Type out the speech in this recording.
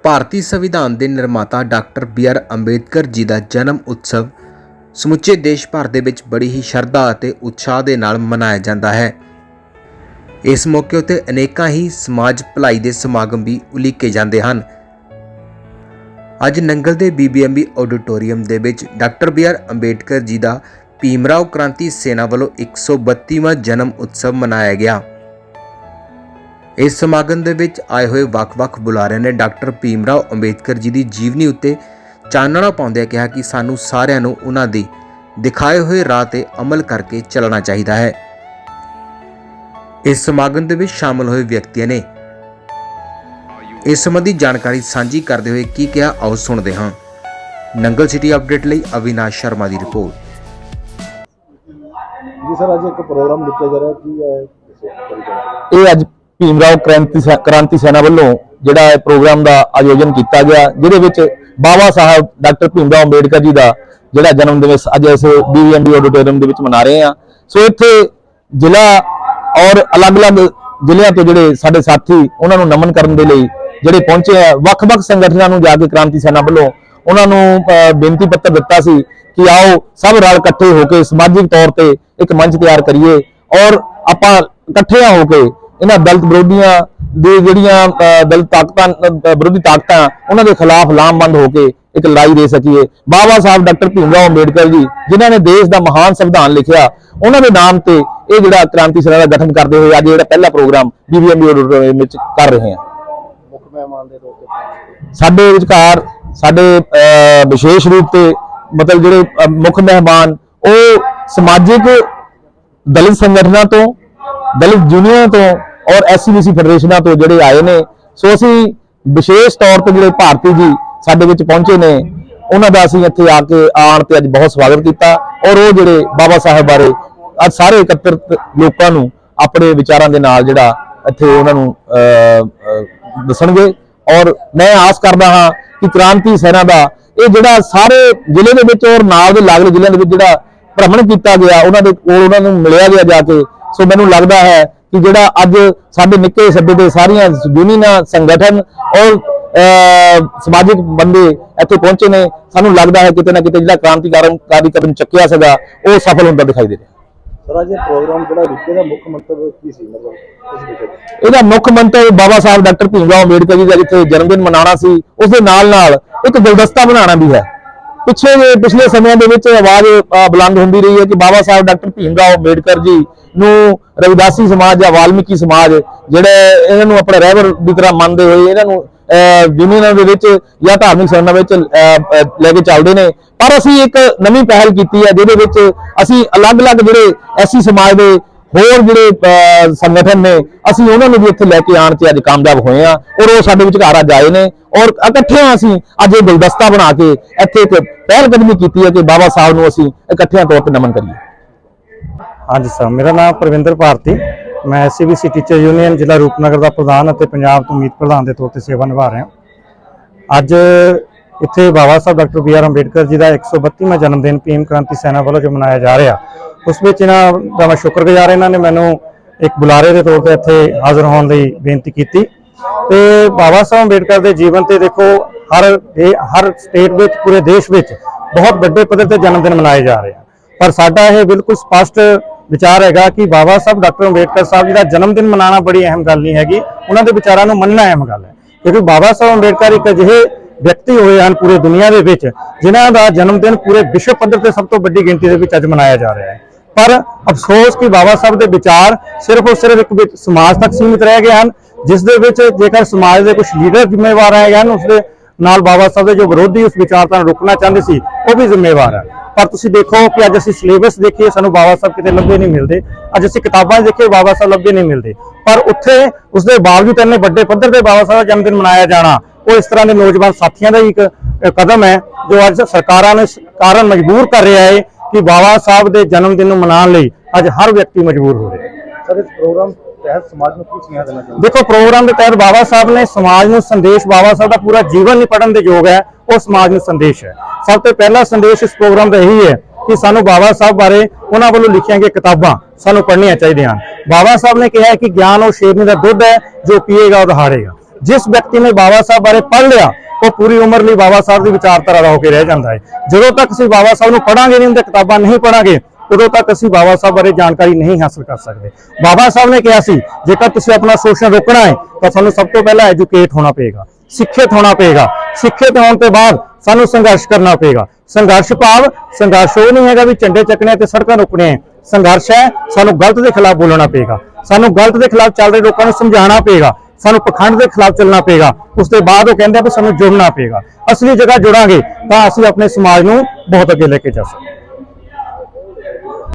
ਭਾਰਤੀ ਸੰਵਿਧਾਨ ਦੇ ਨਿਰਮਾਤਾ ਡਾਕਟਰ BR ਅੰਬੇਦਕਰ ਜੀ ਦਾ ਜਨਮ ਉਤਸਵ ਸਮੁੱਚੇ ਦੇਸ਼ ਭਰ ਦੇ ਵਿੱਚ ਬੜੀ ਹੀ ਸ਼ਰਧਾ ਅਤੇ ਉਤਸ਼ਾਹ ਦੇ ਨਾਲ ਮਨਾਇਆ ਜਾਂਦਾ ਹੈ। ਇਸ ਮੌਕੇ ਉੱਤੇ ਅਨੇਕਾਂ ਹੀ ਸਮਾਜ ਭਲਾਈ ਦੇ ਸਮਾਗਮ ਵੀ ਉਲੀਕੇ ਜਾਂਦੇ ਹਨ। ਅੱਜ ਨੰਗਲ ਦੇ BBMB ਆਡੀਟੋਰੀਅਮ ਦੇ ਵਿੱਚ ਡਾਕਟਰ BR ਅੰਬੇਦਕਰ ਜੀ ਦਾ ਭੀਮਰਾਓ ਕ੍ਰਾਂਤੀ ਸੈਨਾ ਵੱਲੋਂ 132ਵਾਂ ਜਨਮ ਉਤਸਵ ਮਨਾਇਆ ਗਿਆ। ਇਸ ਸਮਾਗਮ ਦੇ ਵਿੱਚ ਆਏ ਹੋਏ ਵੱਖ-ਵੱਖ ਬੁਲਾਰਿਆਂ ਨੇ ਡਾਕਟਰ ਭੀਮਰਾਓ ਅੰਬੇਦਕਰ ਜੀ ਦੀ ਜੀਵਨੀ ਉੱਤੇ ਚਾਨਣਾ ਪਾਉਂਦਿਆਂ ਕਿਹਾ ਕਿ ਸਾਨੂੰ ਸਾਰਿਆਂ ਨੂੰ ਉਹਨਾਂ ਦੀ ਦਿਖਾਏ ਹੋਏ ਰਾਹ ਤੇ ਅਮਲ ਕਰਕੇ ਚੱਲਣਾ ਚਾਹੀਦਾ ਹੈ। ਇਸ ਸਮਾਗਮ ਦੇ ਵਿੱਚ ਸ਼ਾਮਲ ਹੋਏ ਵਿਅਕਤੀਆਂ ਨੇ ਇਸ ਸੰਬੰਧੀ ਜਾਣਕਾਰੀ ਸਾਂਝੀ ਕਰਦੇ ਹੋਏ ਕੀ ਕਿਹਾ, ਆਓ ਸੁਣਦੇ ਹਾਂ। ਨੰਗਲ ਸਿਟੀ ਅਪਡੇਟ ਲਈ ਅਵਿਨਾਸ਼ ਸ਼ਰਮਾ ਦੀ ਰਿਪੋर्ट। जी सर, आज एक प्रोग्राम लिखा जा रहा है कि ਇਹ ਅੱਜ ਭੀਮਰਾਓ ਕ੍ਰਾਂਤੀ ਸੈਨਾ ਵੱਲੋਂ ਜਿਹੜਾ ਇਹ ਪ੍ਰੋਗਰਾਮ ਦਾ ਆਯੋਜਨ ਕੀਤਾ ਗਿਆ, ਜਿਹਦੇ ਵਿੱਚ ਬਾਬਾ ਸਾਹਿਬ ਡਾਕਟਰ ਭੀਮਰਾਓ ਅੰਬੇਦਕਰ ਜੀ ਦਾ ਜਿਹੜਾ ਜਨਮ ਦਿਵਸ ਅੱਜ ਇਸ BBMB ਆਡੀਟੋਰੀਅਮ ਦੇ ਵਿੱਚ ਮਨਾ ਰਹੇ ਹਾਂ। ਸੋ ਇੱਥੇ ਜ਼ਿਲ੍ਹਾ ਔਰ ਅਲੱਗ-ਅਲੱਗ ਜ਼ਿਲ੍ਹਿਆਂ ਤੋਂ ਜਿਹੜੇ ਸਾਡੇ ਸਾਥੀ ਉਹਨਾਂ ਨੂੰ ਨਮਨ ਕਰਨ ਦੇ ਲਈ ਜਿਹੜੇ ਪਹੁੰਚੇ ਆ। ਵੱਖ-ਵੱਖ ਸੰਗਠਨਾਂ ਨੂੰ ਜਾ ਕੇ ਕ੍ਰਾਂਤੀ ਸੈਨਾ ਵੱਲੋਂ ਉਹਨਾਂ ਨੂੰ ਬੇਨਤੀ ਪੱਤਰ ਦਿੱਤਾ ਸੀ ਕਿ ਆਓ ਸਭ ਰਲ ਇਕੱਠੇ ਹੋ ਕੇ ਸਮਾਜਿਕ ਤੌਰ ਤੇ ਇੱਕ ਮੰਚ ਤਿਆਰ ਕਰੀਏ ਔਰ ਆਪਾਂ ਇਕੱਠਿਆਂ ਹੋ ਕੇ ਇਹਨਾਂ ਦਲਿਤ ਵਿਰੋਧੀਆਂ ਦੀ ਜਿਹੜੀਆਂ ਦਲਿਤ ਤਾਕਤਾਂ ਵਿਰੋਧੀ ਤਾਕਤਾਂ ਉਹਨਾਂ ਦੇ ਖਿਲਾਫ ਲਾਮਬੰਦ ਹੋ ਕੇ ਇੱਕ ਲੜਾਈ ਦੇ ਸਕੀਏ। ਬਾਬਾ ਸਾਹਿਬ ਡਾਕਟਰ ਭੀਮਰਾਓ ਅੰਬੇਦਕਰ ਜੀ ਜਿਨ੍ਹਾਂ ਨੇ ਦੇਸ਼ ਦਾ ਮਹਾਨ ਸੰਵਿਧਾਨ ਲਿਖਿਆ, ਉਹਨਾਂ ਦੇ ਨਾਮ ਤੇ ਇਹ ਜਿਹੜਾ ਕ੍ਰਾਂਤੀ ਸੈਨਾ ਦਾ ਗਠਨ ਕਰਦੇ ਹੋਏ ਅੱਜ ਜਿਹੜਾ ਪਹਿਲਾ ਪ੍ਰੋਗਰਾਮ BBMB ਆਡੀਟੋਰੀਅਮ ਵਿੱਚ ਕਰ ਰਹੇ ਹਾਂ। ਮੁੱਖ ਮਹਿਮਾਨ ਦੇ ਤੌਰ ਤੇ ਸਾਡੇ ਵਿਚਕਾਰ ਸਾਡੇ ਵਿਸ਼ੇਸ਼ ਰੂਪ ਤੇ ਮਤਲਬ ਜਿਹੜੇ ਮੁੱਖ ਮਹਿਮਾਨ ਉਹ ਸਮਾਜਿਕ ਦਲਿਤ ਸੰਗਠਨਾਂ ਤੋਂ, ਦਲਿਤ ਯੂਨੀਅਨਾਂ ਤੋਂ ਔਰ SCBC ਫੈਡਰੇਸ਼ਨਾਂ ਤੋਂ ਜਿਹੜੇ ਆਏ ਨੇ। ਸੋ ਅਸੀਂ ਵਿਸ਼ੇਸ਼ ਤੌਰ ਤੇ ਜਿਹੜੇ ਭਾਰਤੀ ਜੀ ਸਾਡੇ ਵਿੱਚ ਪਹੁੰਚੇ ਨੇ ਉਹਨਾਂ ਦਾ ਅਸੀਂ ਇੱਥੇ ਆਣ ਤੇ ਅੱਜ ਬਹੁਤ ਸਵਾਗਤ ਕੀਤਾ ਔਰ ਉਹ ਜਿਹੜੇ ਬਾਬਾ ਸਾਹਿਬ ਬਾਰੇ ਅੱਜ ਸਾਰੇ ਇਕੱਤਰਿਤ ਲੋਕਾਂ ਨੂੰ ਆਪਣੇ ਵਿਚਾਰਾਂ ਦੇ ਨਾਲ ਜਿਹੜਾ ਇੱਥੇ ਉਹਨਾਂ ਨੂੰ ਦੱਸਣਗੇ। ਔਰ ਮੈਂ ਆਸ ਕਰਦਾ ਹਾਂ ਕਿ ਕ੍ਰਾਂਤੀ ਸੈਨਾ ਦਾ ਇਹ ਜਿਹੜਾ ਸਾਰੇ ਜ਼ਿਲ੍ਹੇ ਦੇ ਵਿੱਚ ਔਰ ਨਾਲ ਦੇ ਲਾਗਲੇ ਜ਼ਿਲ੍ਹਿਆਂ ਦੇ ਵਿੱਚ ਜਿਹੜਾ ਭ੍ਰਮਣ ਕੀਤਾ ਗਿਆ, ਉਹਨਾਂ ਦੇ ਕੋਲ ਉਹਨਾਂ ਨੂੰ ਮਿਲਿਆ ਗਿਆ ਜਾ ਕੇ। ਸੋ ਮੈਨੂੰ ਲੱਗਦਾ ਹੈ ਕਿ ਜਿਹੜਾ ਅੱਜ ਸਾਡੇ ਨਿੱਕੇ ਸੱਦੇ ਦੇ ਸਾਰੀਆਂ ਯੂਨੀਅਨਾਂ, ਸੰਗਠਨ ਔਰ ਸਮਾਜਿਕ ਬੰਦੇ ਇੱਥੇ ਪਹੁੰਚੇ ਨੇ, ਸਾਨੂੰ ਲੱਗਦਾ ਹੈ ਕਿਤੇ ਨਾ ਕਿਤੇ ਜਿਹੜਾ ਕ੍ਰਾਂਤੀਕਾਰੀ ਕਦਮ ਚੱਕਿਆ ਸੀਗਾ ਉਹ ਸਫਲ ਹੁੰਦਾ ਦਿਖਾਈ ਦੇ ਰਿਹਾ। ਸਰ, ਅੱਜ ਇਹ ਪ੍ਰੋਗਰਾਮ ਜਿਹੜਾ ਲਿਖੇ ਦਾ ਮੁੱਖ ਮੰਤਵ ਕੀ ਸੀ? ਮਤਲਬ ਇਸ ਵਿਸ਼ੇ ਤੇ ਇਹਦਾ ਮੁੱਖ ਮੰਤਵ ਬਾਬਾ ਸਾਹਿਬ ਡਾਕਟਰ ਭੀਮਰਾਓ ਅੰਬੇਦਕਰ ਜੀ ਦਾ ਜਿੱਥੇ ਜਨਮ ਦਿਨ ਮਨਾਉਣਾ ਸੀ, ਉਸ ਦੇ ਨਾਲ ਇੱਕ ਗੁਲਦਸਤਾ ਬਣਾਉਣਾ ਵੀ ਹੈ। ਪਿਛਲੇ ਸਮਿਆਂ ਦੇ ਵਿੱਚ ਆਵਾਜ਼ ਬੁਲੰਦ ਹੁੰਦੀ ਰਹੀ ਹੈ ਕਿ ਬਾਬਾ ਸਾਹਿਬ ਡਾਕਟਰ ਭੀਮਰਾਓ ਅੰਬੇਦਕਰ ਜੀ ਨੂੰ ਰਵਿਦਾਸੀ ਸਮਾਜ ਜਾਂ ਵਾਲਮੀਕੀ ਸਮਾਜ ਜਿਹੜੇ ਇਹਨਾਂ ਨੂੰ ਆਪਣੇ ਰਹਿਬਰ ਦੀ ਤਰ੍ਹਾਂ ਮੰਨਦੇ ਹੋਏ ਇਹਨਾਂ ਨੂੰ ਯੂਨੀਅਨਾਂ ਦੇ ਵਿੱਚ ਜਾਂ ਧਾਰਮਿਕ ਸੰਸਥਾਵਾਂ ਵਿੱਚ ਲੈ ਕੇ ਚੱਲਦੇ ਨੇ। ਪਰ ਅਸੀਂ ਇੱਕ ਨਵੀਂ ਪਹਿਲ ਕੀਤੀ ਹੈ ਜਿਹਦੇ ਵਿੱਚ ਅਸੀਂ ਅਲੱਗ-ਅਲੱਗ ਜਿਹੜੇ ਐਸੀ ਸਮਾਜ ਦੇ ਹੋਰ ਜਿਹੜੇ ਸੰਗਠਨ ਨੇ ਅਸੀਂ ਉਹਨਾਂ ਨੂੰ ਵੀ ਇੱਥੇ ਲੈ ਕੇ ਆਉਣ 'ਚ ਅੱਜ ਕਾਮਯਾਬ ਹੋਏ ਆ ਔਰ ਉਹ ਸਾਡੇ ਵਿਚਕਾਰ ਅੱਜ ਆਏ ਨੇ ਔਰ ਇਕੱਠਿਆਂ ਅਸੀਂ ਅੱਜ ਇਹ ਗੁਲਦਸਤਾ ਬਣਾ ਕੇ ਇੱਥੇ ਇੱਕ ਪਹਿਲ ਕਦਮੀ ਕੀਤੀ ਹੈ ਕਿ ਬਾਬਾ ਸਾਹਿਬ ਨੂੰ ਅਸੀਂ ਇਕੱਠਿਆਂ ਤੌਰ ਤੇ ਨਮਨ ਕਰੀਏ। ਹਾਂਜੀ ਸਰ, ਮੇਰਾ ਨਾਮ ਪ੍ਰਵਿੰਦਰ ਭਾਰਤੀ, ਮੈਂ SCBC ਟੀਚਰ ਯੂਨੀਅਨ ਜ਼ਿਲ੍ਹਾ ਰੂਪਨਗਰ ਦਾ ਪ੍ਰਧਾਨ ਅਤੇ ਪੰਜਾਬ ਤੋਂ ਮੀਤ ਪ੍ਰਧਾਨ ਦੇ ਤੌਰ ਤੇ ਸੇਵਾ ਨਿਭਾ ਰਿਹਾ। ਅੱਜ ਇੱਥੇ ਬਾਬਾ ਸਾਹਿਬ ਡਾਕਟਰ BR ਅੰਬੇਦਕਰ ਜੀ ਦਾ 132ਵਾਂ ਜਨਮ ਦਿਨ ਭੀਮ ਕ੍ਰਾਂਤੀ ਸੈਨਾ ਵੱਲੋਂ ਜੋ ਮਨਾਇਆ ਜਾ ਰਿਹਾ, ਉਸ ਵਿੱਚ ਇਹਨਾਂ ਦਾ ਮੈਂ ਸ਼ੁਕਰਗੁਜ਼ਾਰ। ਇਹਨਾਂ ਨੇ ਮੈਨੂੰ ਇੱਕ ਬੁਲਾਰੇ ਦੇ ਤੌਰ ਤੇ ਇੱਥੇ ਹਾਜ਼ਰ ਹੋਣ ਲਈ ਬੇਨਤੀ ਕੀਤੀ। ਤੇ ਬਾਬਾ ਸਾਹਿਬ ਅੰਬੇਦਕਰ ਦੇ ਜੀਵਨ ਤੇ ਦੇਖੋ ਹਰ ਸਟੇਟ ਵਿੱਚ, ਪੂਰੇ ਦੇਸ਼ ਵਿੱਚ ਬਹੁਤ ਵੱਡੇ ਪੱਧਰ ਤੇ ਜਨਮ ਦਿਨ ਮਨਾਏ ਜਾ ਰਹੇ ਆ, ਪਰ ਸਾਡਾ ਇਹ ਬਿਲਕੁਲ ਸਪਸ਼ਟ ਵਿਚਾਰ ਹੈਗਾ ਕਿ ਬਾਬਾ ਸਾਹਿਬ ਡਾਕਟਰ ਅੰਬੇਦਕਰ ਸਾਹਿਬ ਜੀ ਦਾ ਜਨਮ ਦਿਨ ਮਨਾਉਣਾ ਬੜੀ ਅਹਿਮ ਗੱਲ ਨਹੀਂ ਹੈਗੀ, ਉਹਨਾਂ ਦੇ ਵਿਚਾਰਾਂ ਨੂੰ ਮੰਨਣਾ ਅਹਿਮ ਗੱਲ ਹੈ। ਕਿਉਂਕਿ ਬਾਬਾ ਸਾਹਿਬ ਅੰਬੇਦਕਰ ਇੱਕ ਅਜਿਹੇ ਵਿਅਕਤੀ ਹੋਏ ਹਨ ਪੂਰੇ ਦੁਨੀਆ ਦੇ ਵਿੱਚ ਜਿਨ੍ਹਾਂ ਦਾ ਜਨਮ ਦਿਨ ਪੂਰੇ ਵਿਸ਼ਵ ਪੱਧਰ ਤੇ ਸਭ ਤੋਂ ਵੱਡੀ ਗਿਣਤੀ ਦੇ ਵਿੱਚ ਅੱਜ ਮਨਾਇਆ ਜਾ ਰਿਹਾ ਹੈ। ਪਰ ਅਫਸੋਸ ਕਿ ਬਾਬਾ ਸਾਹਿਬ ਦੇ ਵਿਚਾਰ ਸਿਰਫ ਇੱਕ ਸਮਾਜ ਤੱਕ ਸੀਮਿਤ ਰਹਿ ਗਏ ਹਨ, ਜਿਸ ਦੇ ਵਿੱਚ ਜੇਕਰ ਸਮਾਜ ਦੇ ਕੁਝ ਲੀਡਰ ਜ਼ਿੰਮੇਵਾਰ ਹੈਗੇ ਹਨ, ਉਸਦੇ ਨਾਲ ਬਾਬਾ ਸਾਹਿਬ ਦੇ ਜੋ ਵਿਰੋਧੀ ਉਸ ਵਿਚਾਰਤਾ ਨੂੰ ਰੋਕਣਾ ਚਾਹੁੰਦੇ ਸੀ ਉਹ ਵੀ ਜ਼ਿੰਮੇਵਾਰ ਹੈ। ਪਰ ਤੁਸੀਂ ਦੇਖੋ ਕਿ ਅੱਜ ਅਸੀਂ ਸਿਲੇਬਸ ਦੇਖੀਏ, ਸਾਨੂੰ ਬਾਬਾ ਸਾਹਿਬ ਕਿਤੇ ਲੱਭੇ ਨਹੀਂ ਮਿਲਦੇ। ਅੱਜ ਅਸੀਂ ਕਿਤਾਬਾਂ ਦੇਖੀਏ, ਬਾਬਾ ਸਾਹਿਬ ਲੱਭੇ ਨਹੀਂ ਮਿਲਦੇ। ਪਰ ਉੱਥੇ ਉਸਦੇ ਬਾਵਜੂਦ ਇੰਨੇ ਵੱਡੇ ਪੱਧਰ ਤੇ ਬਾਬਾ ਸਾਹਿਬ ਦਾ ਜਨਮ ਦਿਨ ਮਨਾਇਆ ਜਾਣਾ ਉਹ ਇਸ ਤਰ੍ਹਾਂ ਦੇ ਨੌਜਵਾਨ ਸਾਥੀਆਂ ਦਾ ਇੱਕ ਕਦਮ ਹੈ ਜੋ ਅੱਜ ਸਰਕਾਰਾਂ ਨੂੰ ਇਸ ਕਾਰਨ ਮਜਬੂਰ ਕਰ ਰਿਹਾ ਹੈ ਕਿ ਬਾਬਾ ਸਾਹਿਬ ਦੇ ਜਨਮ ਦਿਨ ਨੂੰ ਮਨਾਉਣ ਲਈ ਅੱਜ ਹਰ ਵਿਅਕਤੀ ਮਜਬੂਰ ਹੋ ਰਿਹਾ ਹੈ। ਸਰ, ਇਸ ਪ੍ਰੋਗਰਾਮ ਤਹਿਤ ਸਮਾਜ ਨੂੰ ਕੀ ਸੁਨੇਹਾ ਦੇਣਾ ਚਾਹੁੰਦੇ? ਦੇਖੋ, ਪ੍ਰੋਗਰਾਮ ਦੇ ਤਹਿਤ ਬਾਬਾ ਸਾਹਿਬ ਨੇ ਸਮਾਜ ਨੂੰ ਸੰਦੇਸ਼, ਬਾਬਾ ਸਾਹਿਬ ਦਾ ਪੂਰਾ ਜੀਵਨ ਨਹੀਂ ਪੜ੍ਹਨ ਦੇ ਯੋਗ ਹੈ, ਉਹ ਸਮਾਜ ਨੂੰ ਸੰਦੇਸ਼ ਹੈ। ਸਭ ਤੋਂ ਪਹਿਲਾ ਸੰਦੇਸ਼ ਇਸ ਪ੍ਰੋਗਰਾਮ ਦਾ ਇਹੀ ਹੈ ਕਿ ਸਾਨੂੰ ਬਾਬਾ ਸਾਹਿਬ ਬਾਰੇ ਉਹਨਾਂ ਵੱਲੋਂ ਲਿਖੀਆਂ ਗਈਆਂ ਕਿਤਾਬਾਂ ਸਾਨੂੰ ਪੜ੍ਹਨੀਆਂ ਚਾਹੀਦੀਆਂ ਹਨ। ਬਾਬਾ ਸਾਹਿਬ ਨੇ ਕਿਹਾ ਕਿ ਗਿਆਨ ਉਹ ਸ਼ੇਰਨੀ ਦਾ ਦੁੱਧ ਹੈ, ਜੋ ਪੀਏਗਾ ਉਹ ਹਾਰੇਗਾ। ਜਿਸ ਵਿਅਕਤੀ ਨੇ ਬਾਬਾ ਸਾਹਿਬ ਬਾਰੇ ਪੜ੍ਹ ਲਿਆ ਉਹ ਪੂਰੀ ਉਮਰ ਲਈ ਬਾਬਾ ਸਾਹਿਬ ਦੀ ਵਿਚਾਰਧਾਰਾ ਦਾ ਹੋ ਕੇ ਰਹਿ ਜਾਂਦਾ ਹੈ। ਜਦੋਂ ਤੱਕ ਅਸੀਂ ਬਾਬਾ ਸਾਹਿਬ ਨੂੰ ਪੜਾਂਗੇ ਨਹੀਂ, ਉਹਦੀਆਂ ਕਿਤਾਬਾਂ ਨਹੀਂ ਪੜਾਂਗੇ, ਉਦੋਂ ਤੱਕ ਅਸੀਂ ਬਾਬਾ ਸਾਹਿਬ ਬਾਰੇ ਜਾਣਕਾਰੀ ਨਹੀਂ ਹਾਸਲ ਕਰ ਸਕਦੇ। ਬਾਬਾ ਸਾਹਿਬ ਨੇ ਕਿਹਾ ਸੀ ਜੇਕਰ ਤੁਸੀਂ ਆਪਣਾ ਸ਼ੋਸ਼ਣ ਰੋਕਣਾ ਹੈ ਤਾਂ ਸਾਨੂੰ ਸਭ ਤੋਂ ਪਹਿਲਾਂ ਐਜੂਕੇਟ ਹੋਣਾ ਪਏਗਾ, ਸਿੱਖਿਅਤ ਹੋਣਾ ਪਏਗਾ। ਸਿੱਖਿਅਤ ਹੋਣ ਤੋਂ ਬਾਅਦ ਸਾਨੂੰ ਸੰਘਰਸ਼ ਕਰਨਾ ਪਏਗਾ। ਸੰਘਰਸ਼ ਭਾਵ ਸੰਘਰਸ਼ ਉਹ ਨਹੀਂ ਹੈਗਾ ਵੀ ਝੰਡੇ ਚੱਕਣੇ ਤੇ ਸੜਕਾਂ ਰੋਕਣੀਆਂ। ਸੰਘਰਸ਼ ਹੈ ਸਾਨੂੰ ਗਲਤ ਦੇ ਖਿਲਾਫ ਬੋਲਣਾ ਪਏਗਾ, ਸਾਨੂੰ ਗਲਤ ਦੇ ਖਿਲਾਫ ਚੱਲ ਰਹੇ ਲੋਕਾਂ ਨੂੰ ਸਮਝਾਉਣਾ ਪਏਗਾ, ਸਾਨੂੰ ਪਖੰਡ ਦੇ ਖਿਲਾਫ ਚੱਲਣਾ ਪਏਗਾ। ਉਸ ਤੋਂ ਬਾਅਦ ਉਹ ਕਹਿੰਦੇ ਆ ਵੀ ਸਾਨੂੰ ਜੁੜਨਾ ਪਏਗਾ। ਅਸਲੀ ਜਗ੍ਹਾ ਜੁੜਾਂਗੇ ਤਾਂ ਅਸੀਂ ਆਪਣੇ ਸਮਾਜ ਨੂੰ ਬਹੁਤ ਅੱਗੇ ਲੈ ਕੇ ਜਾ ਸਕਦੇ ਹਾਂ।